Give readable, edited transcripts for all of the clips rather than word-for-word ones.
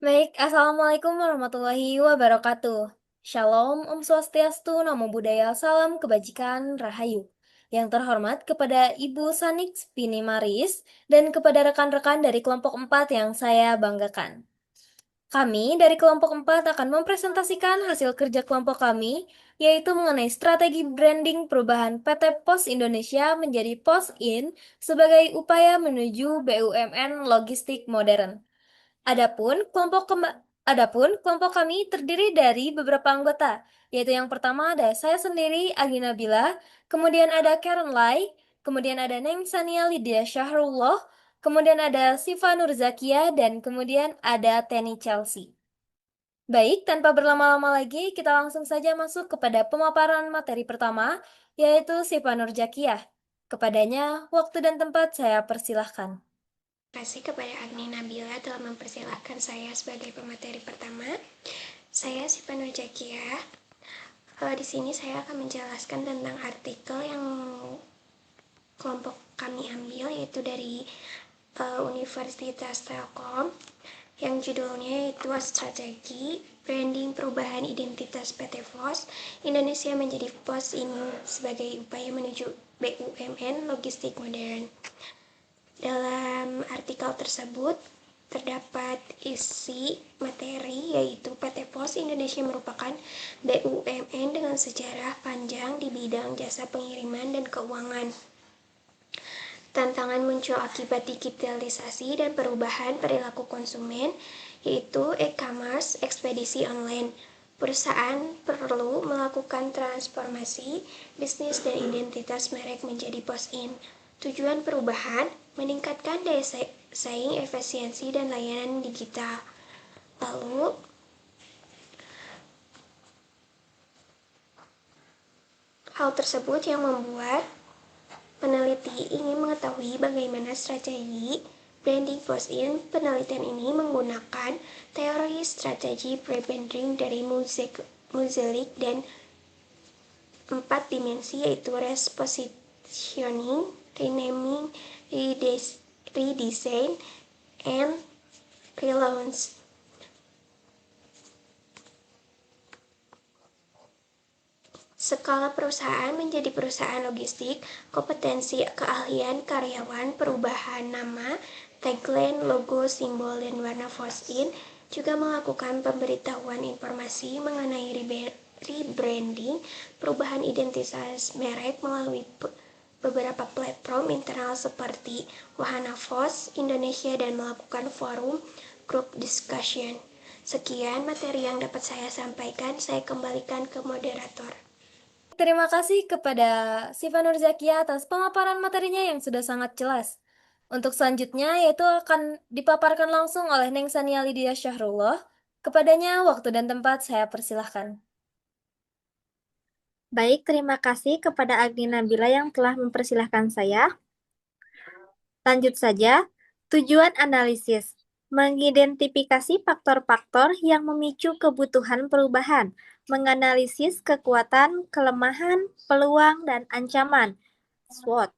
Baik, Assalamualaikum warahmatullahi wabarakatuh. Shalom, Om Swastiastu, Namo Buddhaya, Salam Kebajikan, Rahayu. Yang terhormat kepada Ibu Sanik Spini Maris dan kepada rekan-rekan dari kelompok 4 yang saya banggakan. Kami dari kelompok 4 akan mempresentasikan hasil kerja kelompok kami, yaitu mengenai strategi branding perubahan PT Pos Indonesia menjadi Pos In sebagai upaya menuju BUMN logistik modern. Adapun kelompok kami terdiri dari beberapa anggota, yaitu yang pertama ada saya sendiri, Agina Bila, kemudian ada Karen Lai, kemudian ada Neng Sania Lydia Syahrullah, kemudian ada Siva Nurzakia, dan kemudian ada Tenny Chelsea. Baik, tanpa berlama-lama lagi, kita langsung saja masuk kepada pemaparan materi pertama, yaitu Siva Nurzakia. Kepadanya, waktu dan tempat saya persilahkan. Terima kasih kepada Agni Nabila telah mempersilahkan saya sebagai pemateri pertama. Saya Siva Nurzakia. Di sini saya akan menjelaskan tentang artikel yang kelompok kami ambil, yaitu dari Universitas Telkom, yang judulnya yaitu Strategi Branding Perubahan Identitas PT POS Indonesia menjadi Pos ini sebagai upaya menuju BUMN Logistik Modern. Dalam artikel tersebut terdapat isi materi, yaitu PT Pos Indonesia merupakan BUMN dengan sejarah panjang di bidang jasa pengiriman dan keuangan. Tantangan muncul akibat digitalisasi dan perubahan perilaku konsumen, yaitu e-commerce, ekspedisi online. Perusahaan perlu melakukan transformasi bisnis dan identitas merek menjadi Pos-in. Tujuan perubahan meningkatkan daya saing, efisiensi, dan layanan digital. Lalu, hal tersebut yang membuat peneliti ingin mengetahui bagaimana strategi branding Pos-in. Penelitian ini menggunakan teori strategi rebranding dari Muzelik dan 4 dimensi, yaitu repositioning, renaming, redesign, and relaunch. Skala perusahaan menjadi perusahaan logistik, kompetensi, keahlian karyawan, perubahan nama, tagline, logo, simbol, dan warna Pos-in, juga melakukan pemberitahuan informasi mengenai rebranding, perubahan identitas merek melalui beberapa platform internal seperti Wahana POS Indonesia dan melakukan forum group discussion. Sekian materi yang dapat saya sampaikan, saya kembalikan ke moderator. Terima kasih kepada Siva Nurzakia atas pemaparan materinya yang sudah sangat jelas. Untuk selanjutnya yaitu akan dipaparkan langsung oleh Neng Sania Lydia Syahrullah. Kepadanya waktu dan tempat saya persilahkan. Baik, terima kasih kepada Agni Nabila yang telah mempersilahkan saya. Lanjut saja, tujuan analisis. Mengidentifikasi faktor-faktor yang memicu kebutuhan perubahan, menganalisis kekuatan, kelemahan, peluang, dan ancaman. SWOT.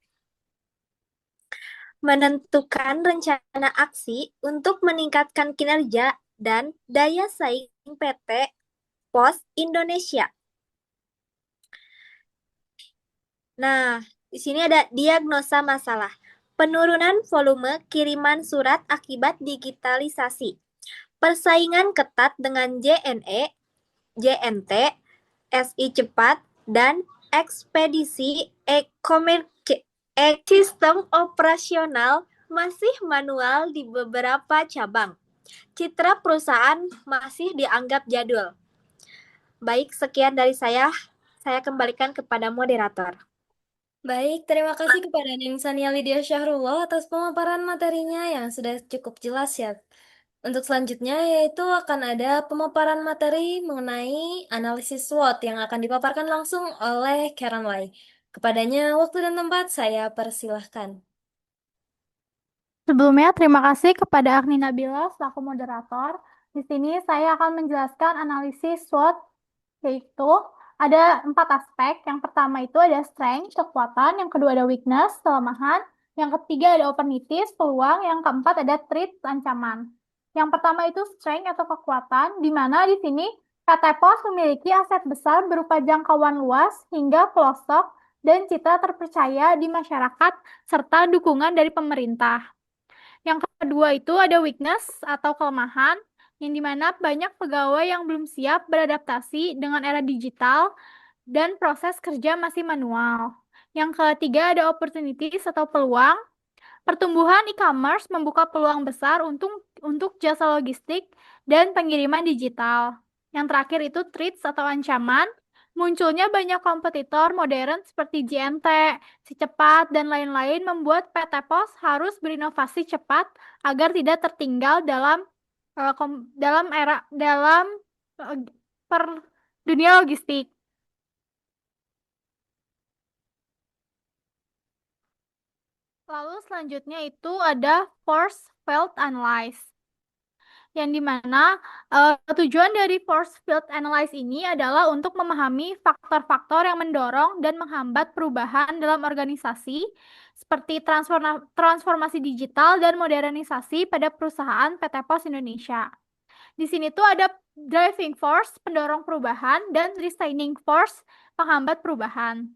Menentukan rencana aksi untuk meningkatkan kinerja dan daya saing PT Pos Indonesia. Nah, di sini ada diagnosa masalah. Penurunan volume kiriman surat akibat digitalisasi. Persaingan ketat dengan JNE, JNT, SI cepat, dan ekspedisi sistem operasional masih manual di beberapa cabang. Citra perusahaan masih dianggap jadul. Baik, sekian dari saya. Saya kembalikan kepada moderator. Baik, terima kasih kepada Neng Sania Lydia Syahrullah atas pemaparan materinya yang sudah cukup jelas ya. Untuk selanjutnya yaitu akan ada pemaparan materi mengenai analisis SWOT yang akan dipaparkan langsung oleh Karen Lai. Kepadanya waktu dan tempat saya persilahkan. Sebelumnya, terima kasih kepada Agni Nabila selaku moderator. Di sini saya akan menjelaskan analisis SWOT, yaitu ada 4 aspek. Yang pertama itu ada strength, kekuatan. Yang kedua ada weakness, kelemahan. Yang ketiga ada opportunities, peluang. Yang keempat ada threat, ancaman. Yang pertama itu strength atau kekuatan, di mana di sini PT POS memiliki aset besar berupa jangkauan luas hingga pelosok dan citra terpercaya di masyarakat serta dukungan dari pemerintah. Yang kedua itu ada weakness atau kelemahan, yang dimana banyak pegawai yang belum siap beradaptasi dengan era digital dan proses kerja masih manual. Yang ketiga ada opportunities atau peluang. Pertumbuhan e-commerce membuka peluang besar untuk jasa logistik dan pengiriman digital. Yang terakhir itu threats atau ancaman. Munculnya banyak kompetitor modern seperti JNT, Si Cepat, dan lain-lain membuat PT POS harus berinovasi cepat agar tidak tertinggal dalam eh, per dunia logistik. Lalu selanjutnya itu ada force field analysis, yang dimana tujuan dari force field analysis ini adalah untuk memahami faktor-faktor yang mendorong dan menghambat perubahan dalam organisasi seperti transformasi digital dan modernisasi pada perusahaan PT POS Indonesia. Di sini tuh ada driving force, pendorong perubahan, dan restraining force, penghambat perubahan.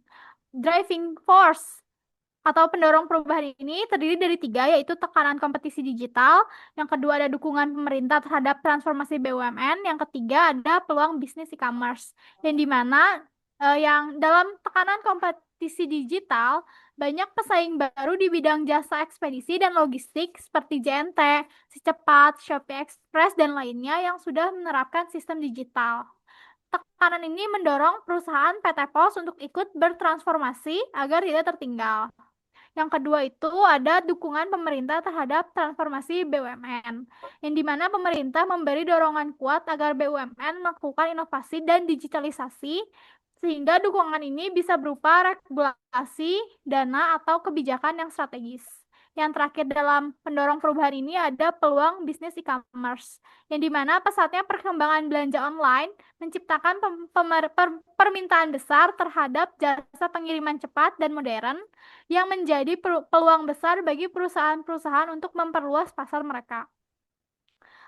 Driving force atau pendorong perubahan ini terdiri dari tiga, yaitu tekanan kompetisi digital, yang kedua ada dukungan pemerintah terhadap transformasi BUMN, yang ketiga ada peluang bisnis e-commerce. Dan di mana yang dalam tekanan kompetisi digital, banyak pesaing baru di bidang jasa ekspedisi dan logistik seperti JNT, Si Cepat, Shopee Express, dan lainnya yang sudah menerapkan sistem digital. Tekanan ini mendorong perusahaan PT POS untuk ikut bertransformasi agar tidak tertinggal. Yang kedua itu ada dukungan pemerintah terhadap transformasi BUMN, yang dimana pemerintah memberi dorongan kuat agar BUMN melakukan inovasi dan digitalisasi, sehingga dukungan ini bisa berupa regulasi, dana, atau kebijakan yang strategis. Yang terakhir dalam pendorong perubahan ini ada peluang bisnis e-commerce, yang dimana pesatnya perkembangan belanja online menciptakan permintaan besar terhadap jasa pengiriman cepat dan modern, yang menjadi peluang besar bagi perusahaan-perusahaan untuk memperluas pasar mereka.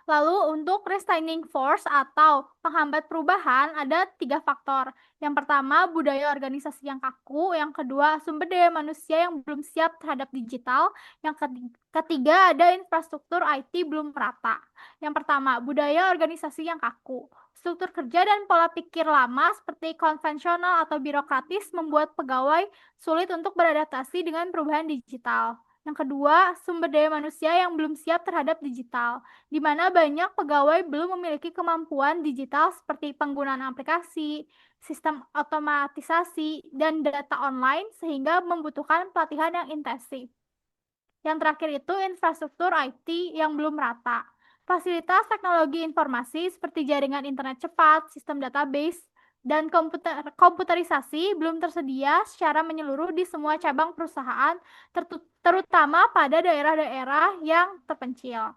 Lalu untuk restraining force atau penghambat perubahan ada tiga faktor. Yang pertama, budaya organisasi yang kaku. Yang kedua, sumber daya manusia yang belum siap terhadap digital. Yang ketiga, ada infrastruktur IT belum merata. Yang pertama, budaya organisasi yang kaku. Struktur kerja dan pola pikir lama seperti konvensional atau birokratis membuat pegawai sulit untuk beradaptasi dengan perubahan digital. Yang kedua, sumber daya manusia yang belum siap terhadap digital, di mana banyak pegawai belum memiliki kemampuan digital seperti penggunaan aplikasi, sistem otomatisasi, dan data online sehingga membutuhkan pelatihan yang intensif. Yang terakhir itu infrastruktur IT yang belum rata. Fasilitas teknologi informasi seperti jaringan internet cepat, sistem database, dan komputerisasi belum tersedia secara menyeluruh di semua cabang perusahaan, terutama pada daerah-daerah yang terpencil.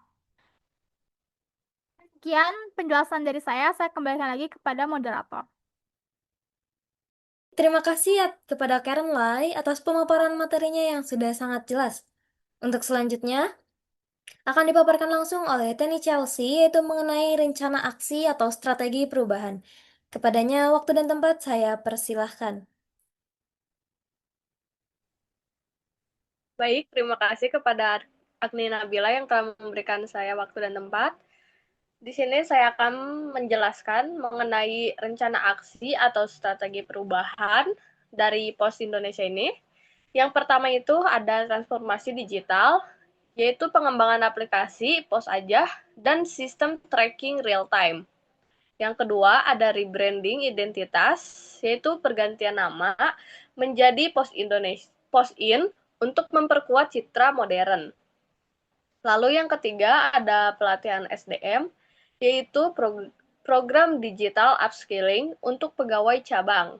Sekian penjelasan dari saya kembalikan lagi kepada moderator. Terima kasih kepada Karen Lai atas pemaparan materinya yang sudah sangat jelas. Untuk selanjutnya, akan dipaparkan langsung oleh Tenny Chelsea, yaitu mengenai rencana aksi atau strategi perubahan. Kepadanya, waktu dan tempat saya persilahkan. Baik, terima kasih kepada Agni Nabila yang telah memberikan saya waktu dan tempat. Di sini saya akan menjelaskan mengenai rencana aksi atau strategi perubahan dari POS Indonesia ini. Yang pertama itu ada transformasi digital, yaitu pengembangan aplikasi POS Ajah dan sistem tracking real time. Yang kedua ada rebranding identitas, yaitu pergantian nama menjadi POS Indonesia, POS In, untuk memperkuat citra modern. Lalu yang ketiga ada pelatihan SDM, yaitu program digital upskilling untuk pegawai cabang.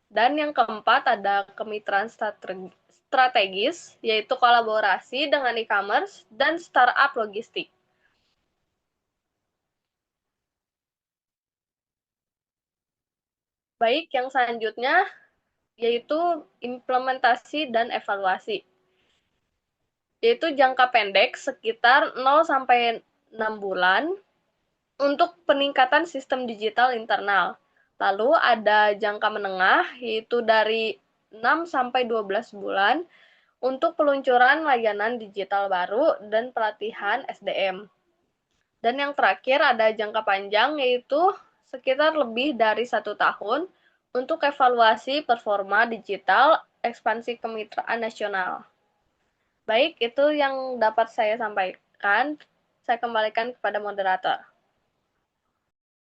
Dan yang keempat ada kemitraan strategis, yaitu kolaborasi dengan e-commerce dan startup logistik. Baik, yang selanjutnya yaitu implementasi dan evaluasi. Yaitu jangka pendek sekitar 0 sampai 6 bulan untuk peningkatan sistem digital internal. Lalu ada jangka menengah, yaitu dari 6 sampai 12 bulan untuk peluncuran layanan digital baru dan pelatihan SDM. Dan yang terakhir ada jangka panjang, yaitu sekitar lebih dari 1 tahun untuk evaluasi performa digital ekspansi kemitraan nasional. Baik, itu yang dapat saya sampaikan. Saya kembalikan kepada moderator.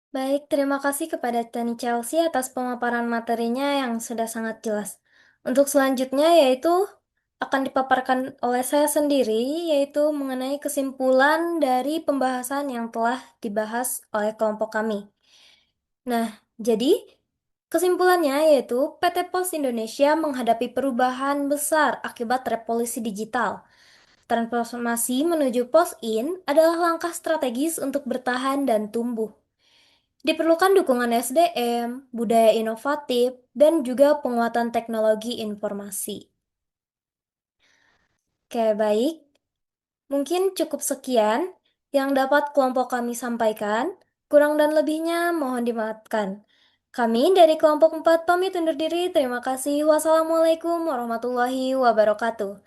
Baik, terima kasih kepada Tani Chelsea atas pemaparan materinya yang sudah sangat jelas. Untuk selanjutnya yaitu akan dipaparkan oleh saya sendiri, yaitu mengenai kesimpulan dari pembahasan yang telah dibahas oleh kelompok kami. Nah, jadi kesimpulannya yaitu PT Pos Indonesia menghadapi perubahan besar akibat revolusi digital. Transformasi menuju pos-in adalah langkah strategis untuk bertahan dan tumbuh. Diperlukan dukungan SDM, budaya inovatif, dan juga penguatan teknologi informasi. Oke, baik. Mungkin cukup sekian yang dapat kelompok kami sampaikan. Kurang dan lebihnya mohon dimaafkan. Kami dari kelompok 4 pamit undur diri. Terima kasih. Wassalamualaikum warahmatullahi wabarakatuh.